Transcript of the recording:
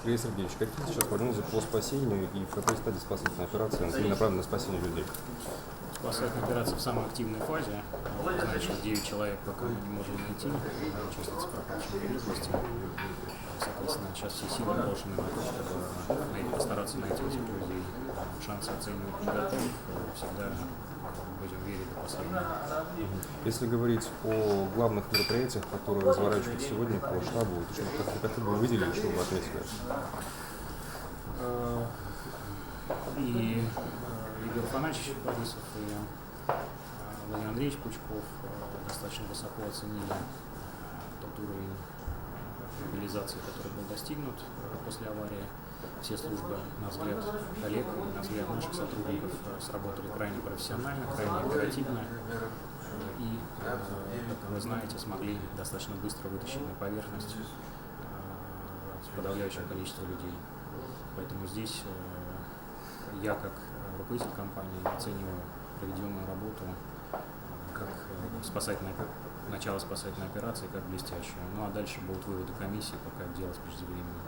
Сергей Сергеевич, какие сейчас прогнозы по спасению и в какой стадии спасательной операции направлены на спасение людей? Спасательная операция в самой активной фазе. Значит, 9 человек пока мы не можем найти, числится пропавшими без вести. Соответственно, сейчас все силы брошены на то, чтобы постараться найти этих людей. Шансы оценивать негатив, всегда будем верить до последнего. Если говорить о главных мероприятиях, которые разворачиваются сегодня по штабу, то как вы бы выделили, что вы отметили? И Игорь Афанасьевич Борисов, и Владимир Андреевич Пучков достаточно высоко оценили тот уровень мобилизации, который был достигнут после аварии. Все службы, на взгляд коллег, на взгляд наших сотрудников, сработали крайне профессионально, крайне оперативно и, как вы знаете, смогли достаточно быстро вытащить на поверхность подавляющее количество людей. Поэтому здесь я, как руководитель компании, оцениваю проведенную работу как начало спасательной операции, как блестящую. Ну а дальше будут выводы комиссии, пока дело преждевременно.